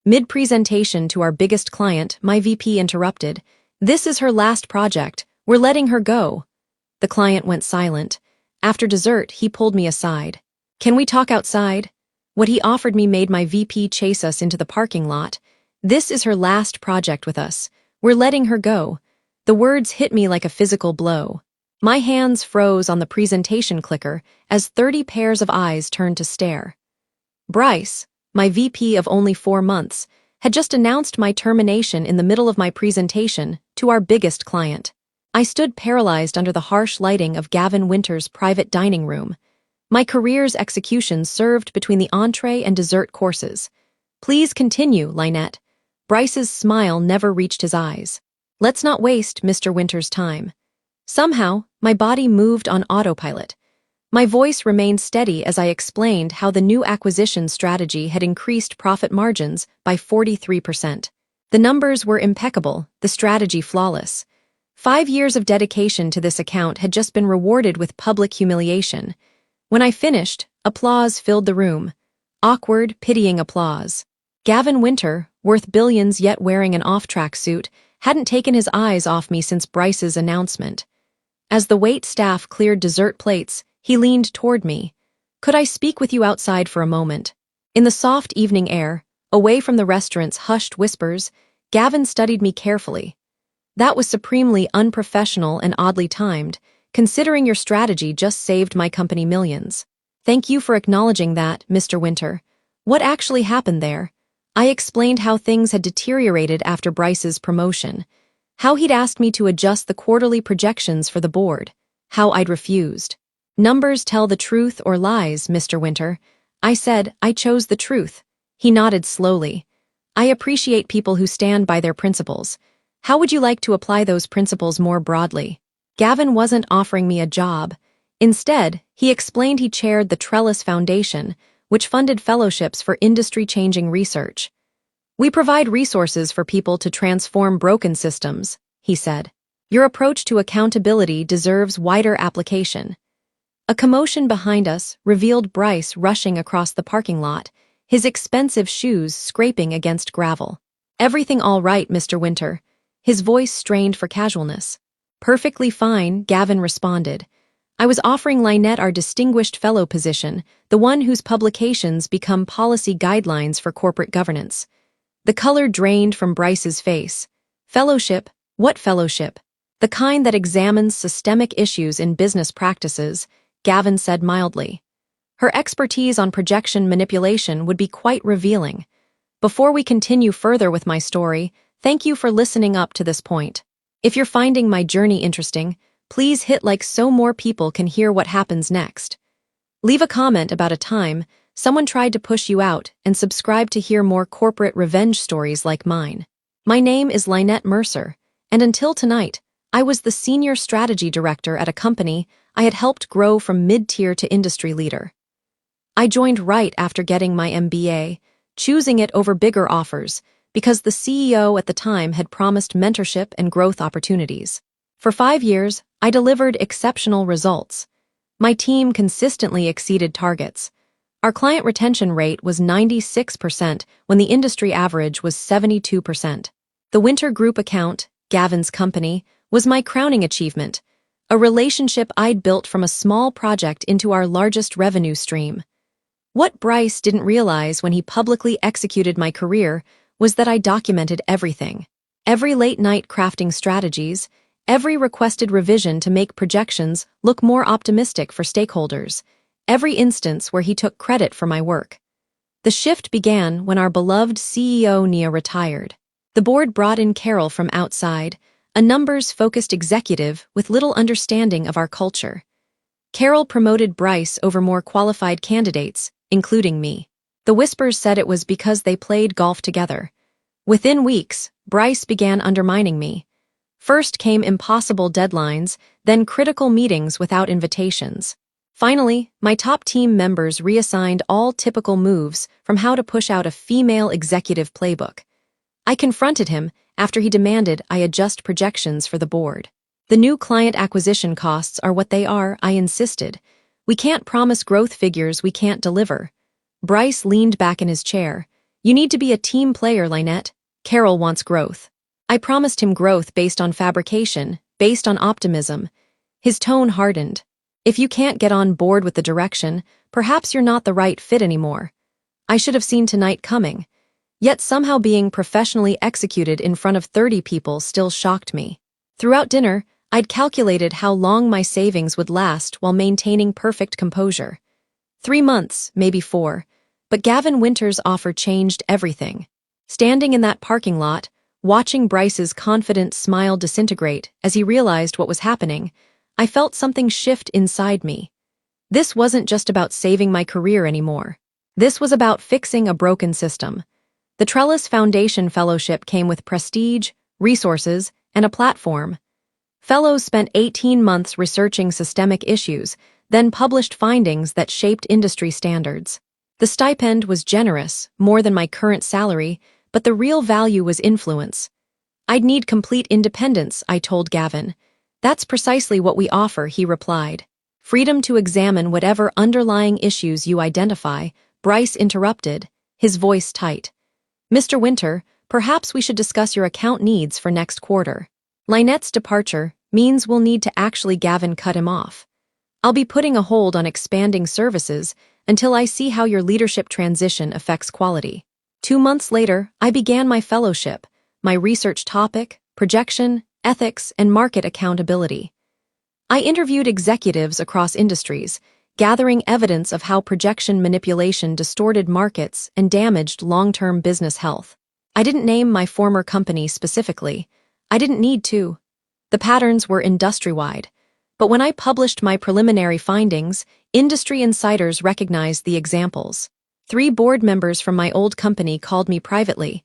Mid-presentation to our biggest client, my VP interrupted. "This is her last project. We're letting her go." The client went silent. After dessert, he pulled me aside. "Can we talk outside?" What he offered me made my VP chase us into the parking lot. "This is her last project with us. We're letting her go." The words hit me like a physical blow. My hands froze on the presentation clicker as 30 pairs of eyes turned to stare. Bryce, my VP of only 4 months, had just announced my termination in the middle of my presentation to our biggest client. I stood paralyzed under the harsh lighting of Gavin Winter's private dining room. My career's execution served between the entree and dessert courses. "Please continue, Lynette." Bryce's smile never reached his eyes. "Let's not waste Mr. Winter's time." Somehow, my body moved on autopilot. My voice remained steady as I explained how the new acquisition strategy had increased profit margins by 43%. The numbers were impeccable, the strategy flawless. 5 years of dedication to this account had just been rewarded with public humiliation. When I finished, applause filled the room. Awkward, pitying applause. Gavin Winter, worth billions yet wearing an off-track suit, hadn't taken his eyes off me since Bryce's announcement. As the wait staff cleared dessert plates, he leaned toward me. "Could I speak with you outside for a moment?" In the soft evening air, away from the restaurant's hushed whispers, Gavin studied me carefully. "That was supremely unprofessional and oddly timed, considering your strategy just saved my company millions. Thank you for acknowledging that, Mr. Winter. What actually happened there?" I explained how things had deteriorated after Bryce's promotion, how he'd asked me to adjust the quarterly projections for the board, how I'd refused. "Numbers tell the truth or lies, Mr. Winter." I said, "I chose the truth." He nodded slowly. "I appreciate people who stand by their principles. How would you like to apply those principles more broadly?" Gavin wasn't offering me a job. Instead, he explained he chaired the Trellis Foundation, which funded fellowships for industry-changing research. "We provide resources for people to transform broken systems," he said. "Your approach to accountability deserves wider application." A commotion behind us revealed Bryce rushing across the parking lot, his expensive shoes scraping against gravel. "Everything all right, Mr. Winter?" His voice strained for casualness. "Perfectly fine," Gavin responded. "I was offering Lynette our distinguished fellow position, the one whose publications become policy guidelines for corporate governance." The color drained from Bryce's face. "Fellowship? What fellowship?" "The kind that examines systemic issues in business practices," Gavin said mildly. "Her expertise on projection manipulation would be quite revealing. Before we continue further with my story, thank you for listening up to this point. If you're finding my journey interesting, please hit like so more people can hear what happens next. Leave a comment about a time someone tried to push you out, and subscribe to hear more corporate revenge stories like mine. My name is Lynette Mercer, and until tonight, I was the senior strategy director at a company I had helped grow from mid-tier to industry leader. I joined right after getting my MBA, choosing it over bigger offers, because the CEO at the time had promised mentorship and growth opportunities. For 5 years, I delivered exceptional results. My team consistently exceeded targets. Our client retention rate was 96% when the industry average was 72%. The Winter Group account, Gavin's company, was my crowning achievement, a relationship I'd built from a small project into our largest revenue stream. What Bryce didn't realize when he publicly executed my career was that I documented everything. Every late night crafting strategies, every requested revision to make projections look more optimistic for stakeholders, every instance where he took credit for my work. The shift began when our beloved CEO Nia retired. The board brought in Carol from outside, a numbers-focused executive with little understanding of our culture. Carol promoted Bryce over more qualified candidates, including me. The whispers said it was because they played golf together. Within weeks, Bryce began undermining me. First came impossible deadlines, then critical meetings without invitations. Finally, my top team members reassigned all typical moves from how to push out a female executive playbook. I confronted him after he demanded I adjust projections for the board. "The new client acquisition costs are what they are," I insisted. "We can't promise growth figures we can't deliver." Bryce leaned back in his chair. You need to be a team player, Lynette. Carol wants growth. I promised him growth based on fabrication, based on optimism. His tone hardened. If you can't get on board with the direction, perhaps you're not the right fit anymore. I should have seen tonight coming. Yet somehow being professionally executed in front of 30 people still shocked me. Throughout dinner, I'd calculated how long my savings would last while maintaining perfect composure. 3 months, maybe 4, but Gavin Winter's offer changed everything. Standing in that parking lot, watching Bryce's confident smile disintegrate as he realized what was happening, I felt something shift inside me. This wasn't just about saving my career anymore. This was about fixing a broken system. The Trellis Foundation Fellowship came with prestige, resources, and a platform. Fellows spent 18 months researching systemic issues, then published findings that shaped industry standards. The stipend was generous, more than my current salary, but the real value was influence. I'd need complete independence, I told Gavin. That's precisely what we offer, he replied. Freedom to examine whatever underlying issues you identify, Bryce interrupted, his voice tight. Mr. Winter, perhaps we should discuss your account needs for next quarter. Lynette's departure means we'll need to actually. Gavin cut him off. I'll be putting a hold on expanding services until I see how your leadership transition affects quality. 2 months later, I began my fellowship, my research topic, projection, ethics, and market accountability. I interviewed executives across industries, gathering evidence of how projection manipulation distorted markets and damaged long-term business health. I didn't name my former company specifically. I didn't need to. The patterns were industry-wide. But when I published my preliminary findings, industry insiders recognized the examples. 3 board members from my old company called me privately.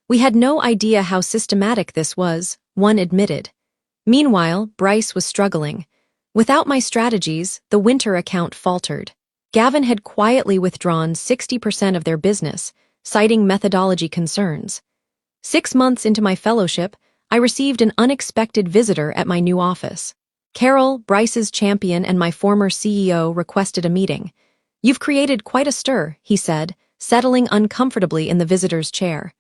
We had no idea how systematic this was, one admitted. Meanwhile, Bryce was struggling. Without my strategies, the Winter account faltered. Gavin had quietly withdrawn 60% of their business, citing methodology concerns. 6 months into my fellowship, I received an unexpected visitor at my new office. Carol, Bryce's champion and my former CEO, requested a meeting. You've created quite a stir, he said, settling uncomfortably in the visitor's chair.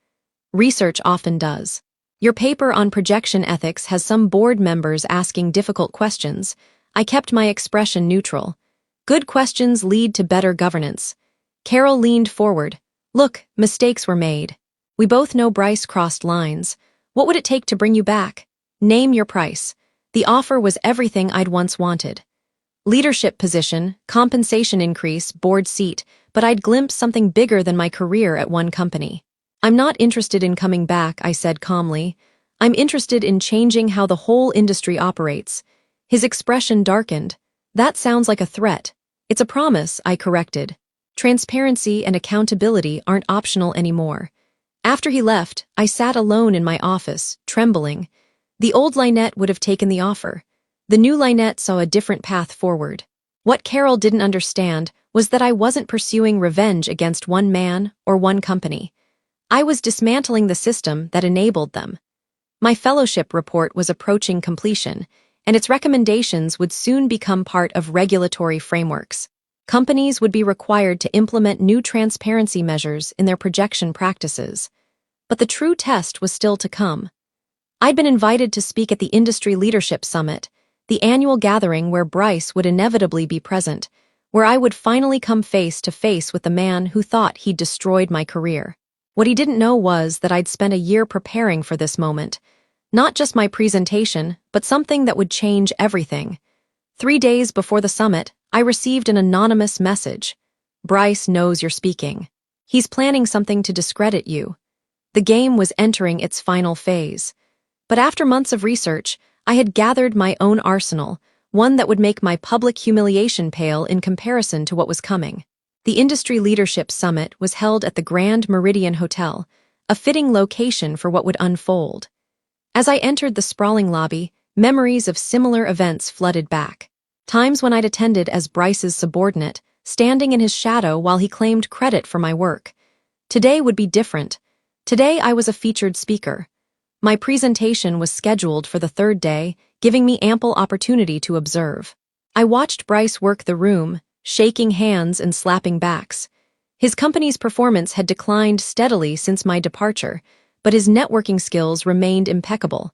Research often does. Your paper on projection ethics has some board members asking difficult questions. I kept my expression neutral. Good questions lead to better governance. Carol leaned forward. Look, mistakes were made. We both know Bryce crossed lines. What would it take to bring you back? Name your price. The offer was everything I'd once wanted. Leadership position, compensation increase, board seat, but I'd glimpsed something bigger than my career at one company. I'm not interested in coming back, I said calmly. I'm interested in changing how the whole industry operates. His expression darkened. That sounds like a threat. It's a promise, I corrected. Transparency and accountability aren't optional anymore. After he left, I sat alone in my office, trembling. The old Lynette would have taken the offer. The new Lynette saw a different path forward. What Carol didn't understand was that I wasn't pursuing revenge against one man or one company. I was dismantling the system that enabled them. My fellowship report was approaching completion, and its recommendations would soon become part of regulatory frameworks. Companies would be required to implement new transparency measures in their projection practices. But the true test was still to come. I'd been invited to speak at the Industry Leadership Summit, the annual gathering where Bryce would inevitably be present, where I would finally come face to face with the man who thought he'd destroyed my career. What he didn't know was that I'd spent a year preparing for this moment. Not just my presentation, but something that would change everything. 3 days before the summit, I received an anonymous message. Bryce knows you're speaking. He's planning something to discredit you. The game was entering its final phase. But after months of research, I had gathered my own arsenal, one that would make my public humiliation pale in comparison to what was coming. The Industry Leadership Summit was held at the Grand Meridian Hotel, a fitting location for what would unfold. As I entered the sprawling lobby, memories of similar events flooded back. Times when I'd attended as Bryce's subordinate, standing in his shadow while he claimed credit for my work. Today would be different. Today I was a featured speaker. My presentation was scheduled for the 3rd day, giving me ample opportunity to observe. I watched Bryce work the room, shaking hands and slapping backs. His company's performance had declined steadily since my departure, but his networking skills remained impeccable.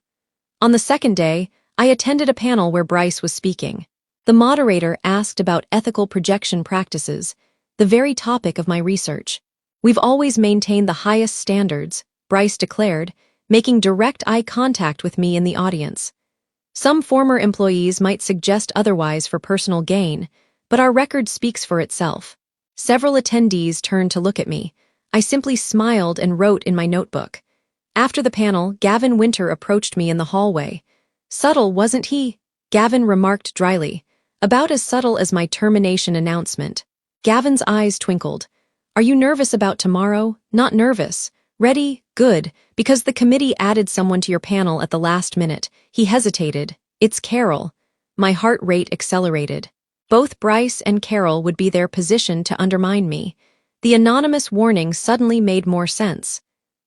On the second day, I attended a panel where Bryce was speaking. The moderator asked about ethical projection practices, the very topic of my research. "We've always maintained the highest standards," Bryce declared, making direct eye contact with me in the audience. "Some former employees might suggest otherwise for personal gain, but our record speaks for itself." Several attendees turned to look at me. I simply smiled and wrote in my notebook. After the panel, Gavin Winter approached me in the hallway. "Subtle, wasn't he?" Gavin remarked dryly. "About as subtle as my termination announcement." Gavin's eyes twinkled. "Are you nervous about tomorrow?" "Not nervous. Ready? Good, because the committee added someone to your panel at the last minute." He hesitated. "It's Carol." My heart rate accelerated. Both Bryce and Carol would be there positioned to undermine me. The anonymous warning suddenly made more sense.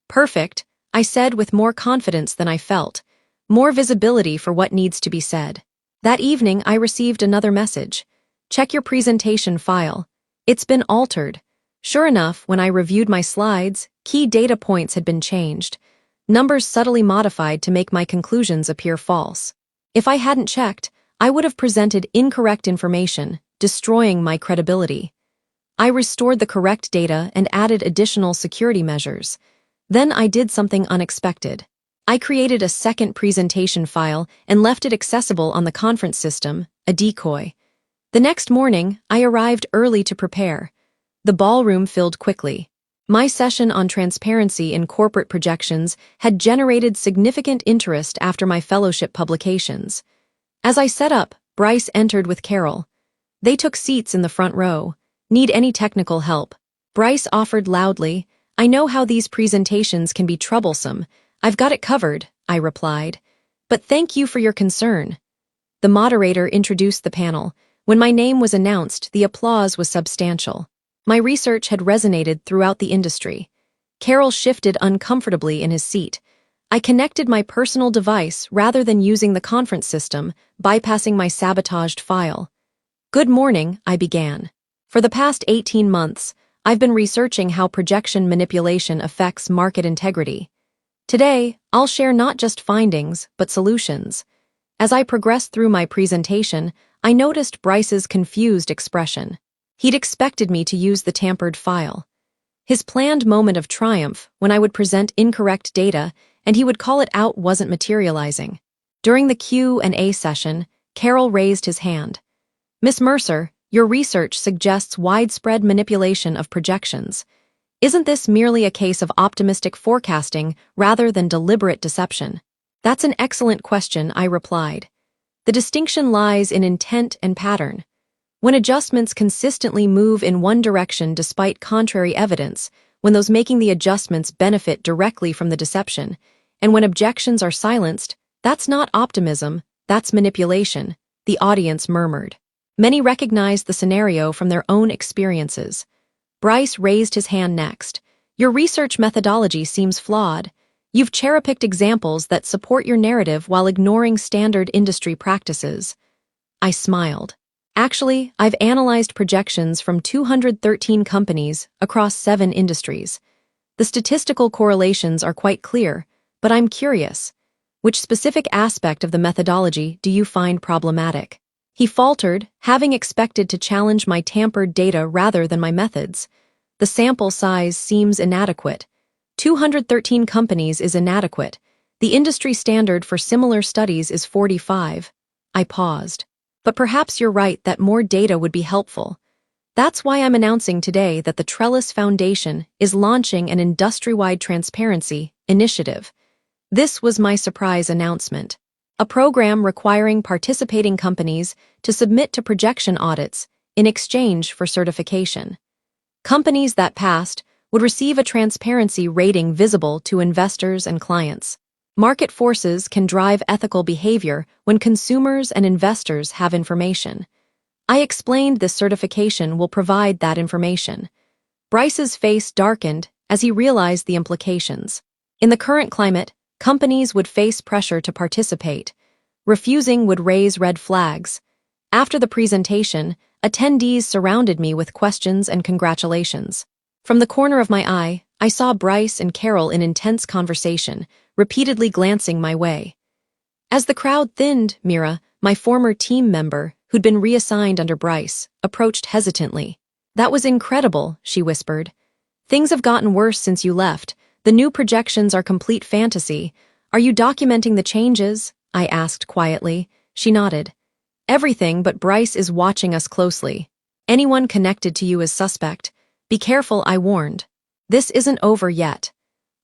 "Perfect," I said with more confidence than I felt. More visibility for what needs to be said. That evening, I received another message. "Check your presentation file. It's been altered." Sure enough, when I reviewed my slides, key data points had been changed. Numbers subtly modified to make my conclusions appear false. If I hadn't checked, I would have presented incorrect information, destroying my credibility. I restored the correct data and added additional security measures. Then I did something unexpected. I created a second presentation file and left it accessible on the conference system, a decoy. The next morning, I arrived early to prepare. The ballroom filled quickly. My session on transparency in corporate projections had generated significant interest after my fellowship publications. As I set up, Bryce entered with Carol. They took seats in the front row. "Need any technical help?" Bryce offered loudly. "I know how these presentations can be troublesome. I've got it covered," I replied. "But thank you for your concern." The moderator introduced the panel. When my name was announced, the applause was substantial. My research had resonated throughout the industry. Carol shifted uncomfortably in his seat. I connected my personal device rather than using the conference system, bypassing my sabotaged file. "Good morning," I began. "For the past 18 months, I've been researching how projection manipulation affects market integrity. Today, I'll share not just findings, but solutions." As I progressed through my presentation, I noticed Bryce's confused expression. He'd expected me to use the tampered file. His planned moment of triumph, when I would present incorrect data and he would call it out, wasn't materializing. During the Q&A session, Carol raised his hand. "Miss Mercer, your research suggests widespread manipulation of projections. Isn't this merely a case of optimistic forecasting rather than deliberate deception?" "That's an excellent question," I replied. "The distinction lies in intent and pattern. When adjustments consistently move in one direction despite contrary evidence, when those making the adjustments benefit directly from the deception, and when objections are silenced, that's not optimism, that's manipulation," the audience murmured. Many recognized the scenario from their own experiences. Bryce raised his hand next. "Your research methodology seems flawed. You've cherry-picked examples that support your narrative while ignoring standard industry practices." I smiled. "Actually, I've analyzed projections from 213 companies across 7 industries. The statistical correlations are quite clear, but I'm curious. Which specific aspect of the methodology do you find problematic?" He faltered, having expected to challenge my tampered data rather than my methods. "The sample size seems inadequate." 213 companies is inadequate. The industry standard for similar studies is 45. I paused. "But perhaps you're right that more data would be helpful. That's why I'm announcing today that the Trellis Foundation is launching an industry-wide transparency initiative." This was my surprise announcement. A program requiring participating companies to submit to projection audits in exchange for certification. Companies that passed would receive a transparency rating visible to investors and clients. Market forces can drive ethical behavior when consumers and investors have information. I explained this certification will provide that information. Bryce's face darkened as he realized the implications. In the current climate, companies would face pressure to participate. Refusing would raise red flags. After the presentation, attendees surrounded me with questions and congratulations. From the corner of my eye, I saw Bryce and Carol in intense conversation, repeatedly glancing my way. As the crowd thinned, Mira, my former team member, who'd been reassigned under Bryce, approached hesitantly. "That was incredible," she whispered. "Things have gotten worse since you left. The new projections are complete fantasy. Are you documenting the changes?" I asked quietly. She nodded. "Everything, but Bryce is watching us closely. Anyone connected to you is suspect. Be careful," I warned. "This isn't over yet."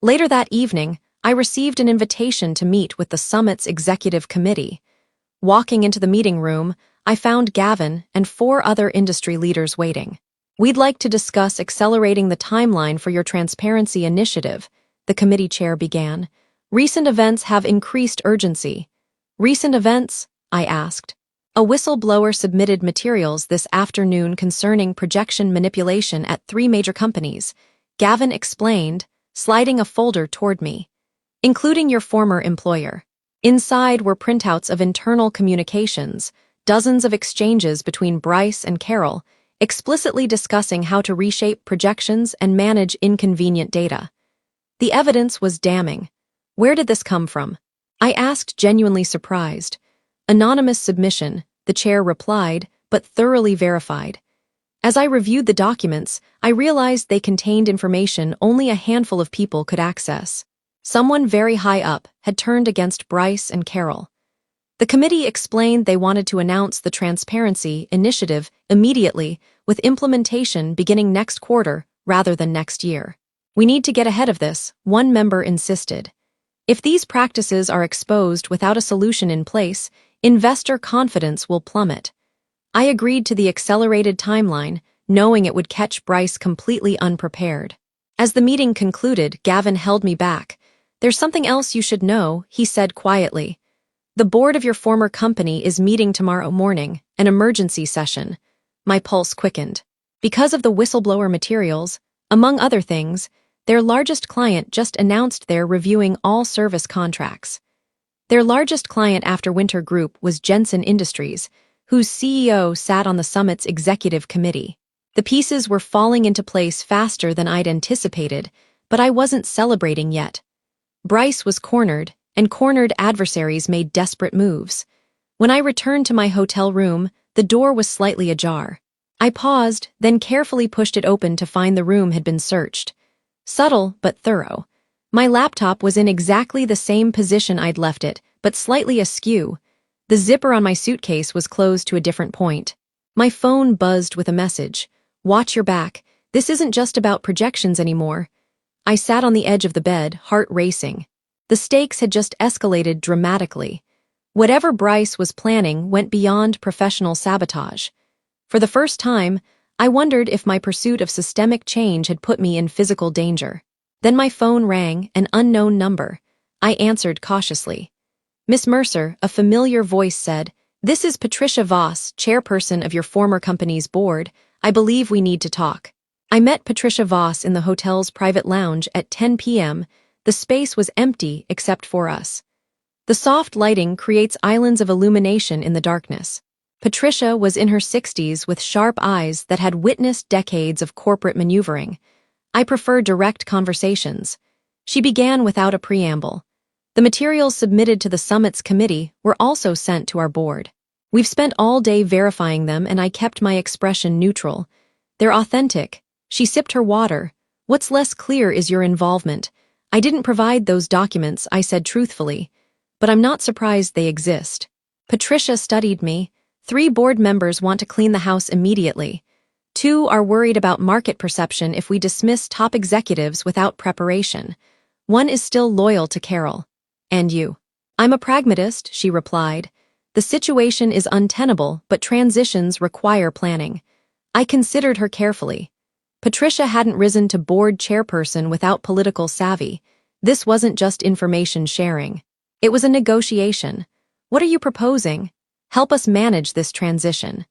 Later that evening, I received an invitation to meet with the summit's executive committee. Walking into the meeting room, I found Gavin and 4 other industry leaders waiting. "We'd like to discuss accelerating the timeline for your transparency initiative," the committee chair began. "Recent events have increased urgency." "Recent events?" I asked. "A whistleblower submitted materials this afternoon concerning projection manipulation at 3 major companies," Gavin explained, sliding a folder toward me. "Including your former employer." Inside were printouts of internal communications, dozens of exchanges between Bryce and Carol, explicitly discussing how to reshape projections and manage inconvenient data. The evidence was damning. "Where did this come from?" I asked, genuinely surprised. "Anonymous submission," the chair replied, but thoroughly verified. As I reviewed the documents, I realized they contained information only a handful of people could access. Someone very high up had turned against Bryce and Carol. The committee explained they wanted to announce the transparency initiative immediately, with implementation beginning next quarter rather than next year. "We need to get ahead of this," one member insisted. "If these practices are exposed without a solution in place, investor confidence will plummet." I agreed to the accelerated timeline, knowing it would catch Bryce completely unprepared. As the meeting concluded, Gavin held me back. "There's something else you should know," he said quietly. "The board of your former company is meeting tomorrow morning, an emergency session." My pulse quickened. Because of the whistleblower materials, among other things, their largest client just announced they're reviewing all service contracts. Their largest client after Winter Group was Jensen Industries, whose CEO sat on the summit's executive committee. The pieces were falling into place faster than I'd anticipated, but I wasn't celebrating yet. Bryce was cornered, and cornered adversaries made desperate moves. When I returned to my hotel room, the door was slightly ajar. I paused, then carefully pushed it open to find the room had been searched. Subtle, but thorough. My laptop was in exactly the same position I'd left it, but slightly askew. The zipper on my suitcase was closed to a different point. My phone buzzed with a message. "Watch your back. This isn't just about projections anymore." I sat on the edge of the bed, heart racing. The stakes had just escalated dramatically. Whatever Bryce was planning went beyond professional sabotage. For the first time, I wondered if my pursuit of systemic change had put me in physical danger. Then my phone rang, an unknown number. I answered cautiously. "Miss Mercer," a familiar voice said, "this is Patricia Voss, chairperson of your former company's board. I believe we need to talk." I met Patricia Voss in the hotel's private lounge at 10 p.m. The space was empty except for us. The soft lighting creates islands of illumination in the darkness. Patricia was in her 60s with sharp eyes that had witnessed decades of corporate maneuvering. I prefer direct conversations. She began without a preamble. "The materials submitted to the summit's committee were also sent to our board. We've spent all day verifying them, and I kept my expression neutral. They're authentic." She sipped her water. "What's less clear is your involvement. I didn't provide those documents," I said truthfully. "But I'm not surprised they exist." Patricia studied me. 3 board members want to clean the house immediately. 2 are worried about market perception if we dismiss top executives without preparation. 1 is still loyal to Carol. "And you?" "I'm a pragmatist," she replied. "The situation is untenable, but transitions require planning." I considered her carefully. Patricia hadn't risen to board chairperson without political savvy. This wasn't just information sharing. It was a negotiation. "What are you proposing?" "Help us manage this transition.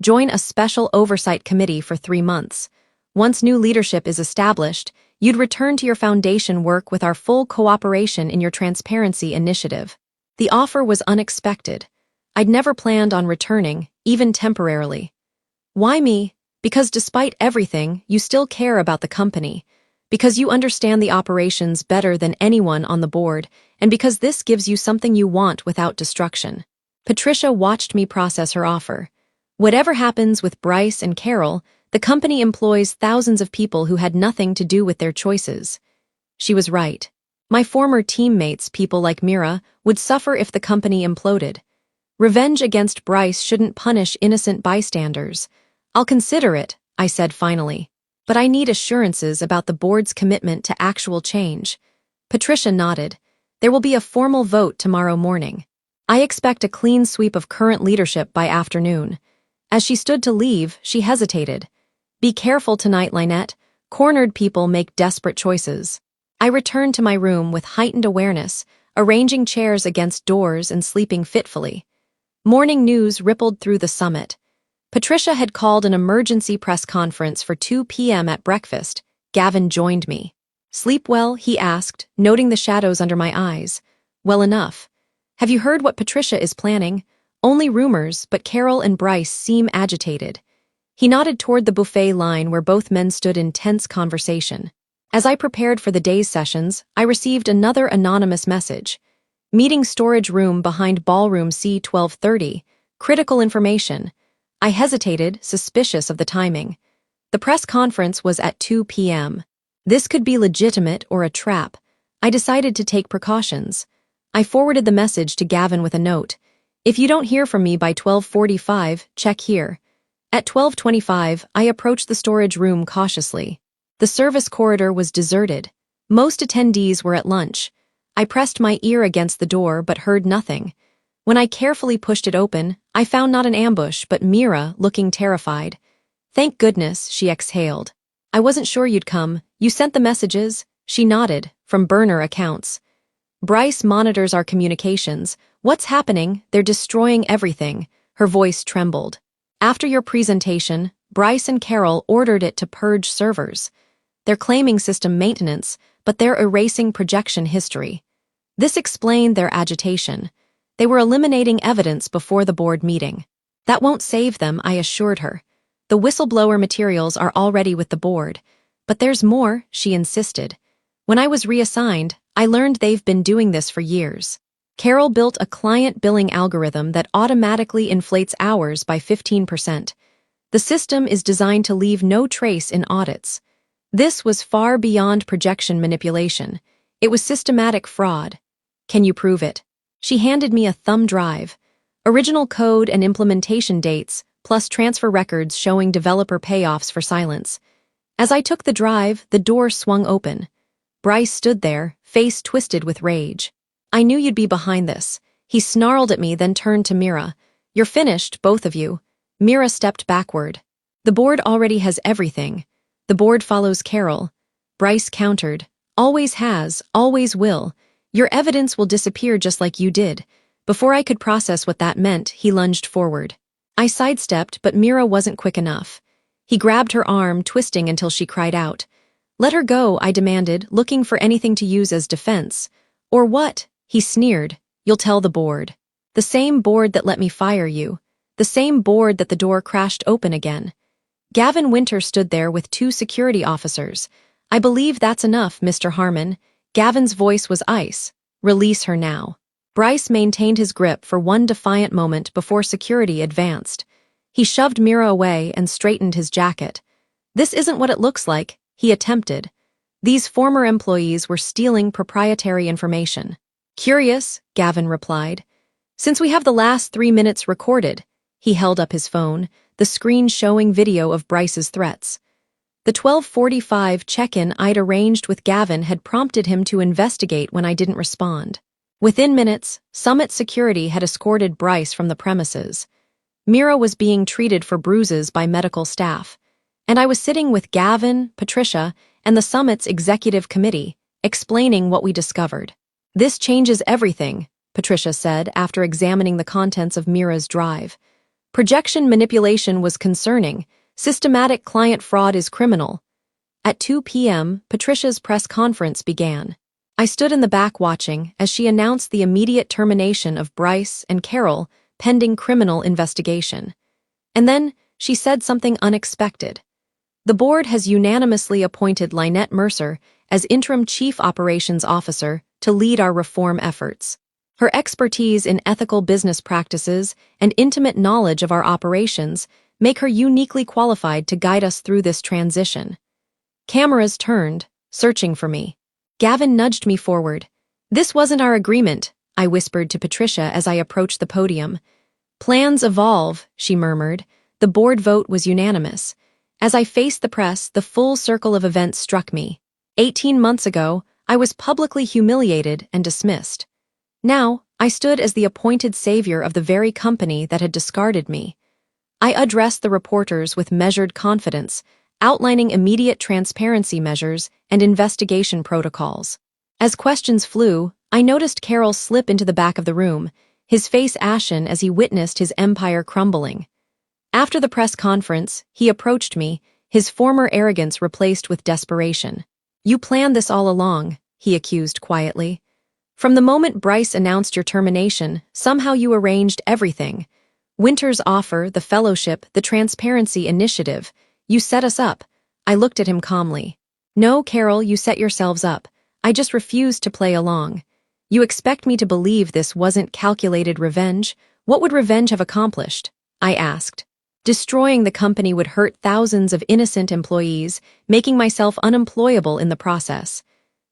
Join a special oversight committee for 3 months. Once new leadership is established, you'd return to your foundation work with our full cooperation in your transparency initiative." The offer was unexpected. I'd never planned on returning, even temporarily. "Why me?" Because despite everything, you still care about the company. Because you understand the operations better than anyone on the board, and because this gives you something you want without destruction. Patricia watched me process her offer. Whatever happens with Bryce and Carol, the company employs thousands of people who had nothing to do with their choices. She was right. My former teammates, people like Mira, would suffer if the company imploded. Revenge against Bryce shouldn't punish innocent bystanders. I'll consider it, I said finally. But I need assurances about the board's commitment to actual change. Patricia nodded. There will be a formal vote tomorrow morning. I expect a clean sweep of current leadership by afternoon. As she stood to leave, she hesitated. Be careful tonight, Lynette. Cornered people make desperate choices. I returned to my room with heightened awareness, arranging chairs against doors and sleeping fitfully. Morning news rippled through the summit. Patricia had called an emergency press conference for 2 p.m. at breakfast. Gavin joined me. Sleep well? He asked, noting the shadows under my eyes. Well enough. Have you heard what Patricia is planning? Only rumors, but Carol and Bryce seem agitated. He nodded toward the buffet line where both men stood in tense conversation. As I prepared for the day's sessions, I received another anonymous message. Meeting storage room behind ballroom C-1230. Critical information. I hesitated, suspicious of the timing. The press conference was at 2 p.m. This could be legitimate or a trap. I decided to take precautions. I forwarded the message to Gavin with a note. If you don't hear from me by 12:45, check here. At 12:25, I approached the storage room cautiously. The service corridor was deserted. Most attendees were at lunch. I pressed my ear against the door but heard nothing. When I carefully pushed it open, I found not an ambush but Mira, looking terrified. Thank goodness, she exhaled. I wasn't sure you'd come. You sent the messages? She nodded, from burner accounts. Bryce monitors our communications. What's happening? They're destroying everything. Her voice trembled. After your presentation, Bryce and Carol ordered it to purge servers. They're claiming system maintenance, but they're erasing projection history. This explained their agitation. They were eliminating evidence before the board meeting. That won't save them, I assured her. The whistleblower materials are already with the board. But there's more, she insisted. When I was reassigned, I learned they've been doing this for years. Carol built a client billing algorithm that automatically inflates hours by 15%. The system is designed to leave no trace in audits. This was far beyond projection manipulation. It was systematic fraud. Can you prove it? She handed me a thumb drive. Original code and implementation dates, plus transfer records showing developer payoffs for silence. As I took the drive, the door swung open. Bryce stood there, face twisted with rage. I knew you'd be behind this. He snarled at me, then turned to Mira. You're finished, both of you. Mira stepped backward. The board already has everything. The board follows Carol. Bryce countered. Always has, always will. Your evidence will disappear just like you did. Before I could process what that meant, he lunged forward. I sidestepped, but Mira wasn't quick enough. He grabbed her arm, twisting until she cried out. Let her go, I demanded, looking for anything to use as defense. Or what? He sneered. You'll tell the board. The same board that let me fire you. The same board that the door crashed open again. Gavin Winter stood there with 2 security officers. I believe that's enough, Mr. Harmon. Gavin's voice was ice. Release her now. Bryce maintained his grip for one defiant moment before security advanced. He shoved Mira away and straightened his jacket. This isn't what it looks like, he attempted. These former employees were stealing proprietary information. Curious, Gavin replied. Since we have the last 3 minutes recorded, he held up his phone, the screen showing video of Bryce's threats. The 12:45 check-in I'd arranged with Gavin had prompted him to investigate when I didn't respond. Within minutes, Summit Security had escorted Bryce from the premises. Mira was being treated for bruises by medical staff, and I was sitting with Gavin, Patricia, and the Summit's executive committee, explaining what we discovered. This changes everything, Patricia said after examining the contents of Mira's drive. Projection manipulation was concerning. Systematic client fraud is criminal. At 2 p.m., Patricia's press conference began. I stood in the back watching as she announced the immediate termination of Bryce and Carol pending criminal investigation. And then she said something unexpected. The board has unanimously appointed Lynette Mercer as interim chief operations officer to lead our reform efforts. Her expertise in ethical business practices and intimate knowledge of our operations make her uniquely qualified to guide us through this transition. Cameras turned, searching for me. Gavin nudged me forward. "This wasn't our agreement," I whispered to Patricia as I approached the podium. "Plans evolve," she murmured. The board vote was unanimous. As I faced the press, the full circle of events struck me. 18 months ago, I was publicly humiliated and dismissed. Now, I stood as the appointed savior of the very company that had discarded me. I addressed the reporters with measured confidence, outlining immediate transparency measures and investigation protocols. As questions flew, I noticed Carol slip into the back of the room, his face ashen as he witnessed his empire crumbling. After the press conference, he approached me, his former arrogance replaced with desperation. "You planned this all along," he accused quietly. "From the moment Bryce announced your termination, somehow you arranged everything. Winter's offer, the fellowship, the transparency initiative. You set us up." I looked at him calmly. "No, Carol, you set yourselves up. I just refused to play along. You expect me to believe this wasn't calculated revenge? What would revenge have accomplished?" I asked. "Destroying the company would hurt thousands of innocent employees, making myself unemployable in the process.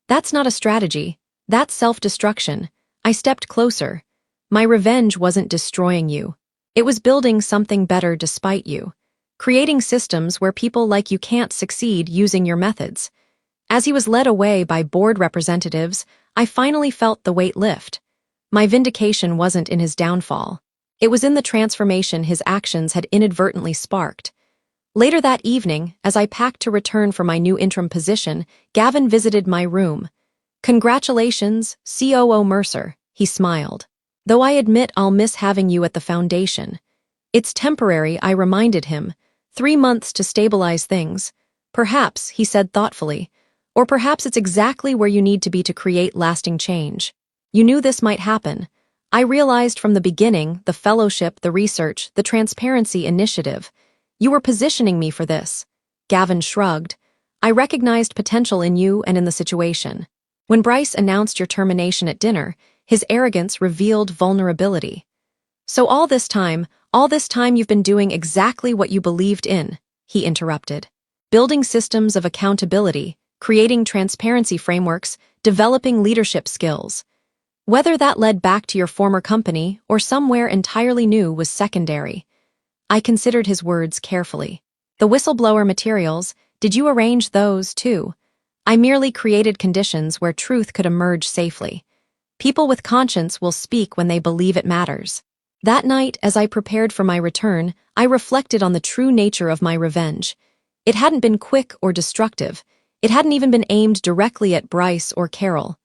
That's not a strategy. That's self-destruction." I stepped closer. "My revenge wasn't destroying you. It was building something better despite you. Creating systems where people like you can't succeed using your methods." As he was led away by board representatives, I finally felt the weight lift. My vindication wasn't in his downfall. It was in the transformation his actions had inadvertently sparked. Later that evening, as I packed to return for my new interim position, Gavin visited my room. "Congratulations, COO Mercer," he smiled. "Though I admit I'll miss having you at the foundation." "It's temporary," I reminded him. 3 months to stabilize things. "Perhaps," he said thoughtfully. "Or perhaps it's exactly where you need to be to create lasting change. You knew this might happen. I realized from the beginning, the fellowship, the research, the transparency initiative. You were positioning me for this." Gavin shrugged. "I recognized potential in you and in the situation. When Bryce announced your termination at dinner, his arrogance revealed vulnerability. So all this time you've been doing exactly what you believed in," he interrupted. "Building systems of accountability, creating transparency frameworks, developing leadership skills. Whether that led back to your former company or somewhere entirely new was secondary." I considered his words carefully. "The whistleblower materials, did you arrange those too?" "I merely created conditions where truth could emerge safely. People with conscience will speak when they believe it matters." That night, as I prepared for my return, I reflected on the true nature of my revenge. It hadn't been quick or destructive. It hadn't even been aimed directly at Bryce or Carol.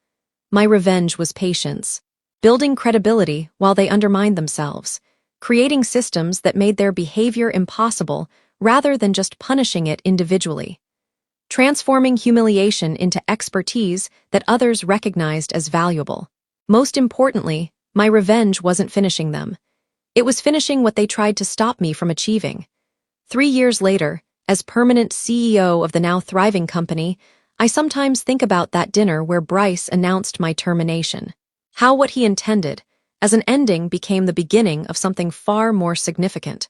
My revenge was patience, building credibility while they undermined themselves, creating systems that made their behavior impossible rather than just punishing it individually, transforming humiliation into expertise that others recognized as valuable. Most importantly, my revenge wasn't finishing them. It was finishing what they tried to stop me from achieving. 3 years later, as permanent CEO of the now thriving company, I sometimes think about that dinner where Bryce announced my termination. How what he intended as an ending became the beginning of something far more significant.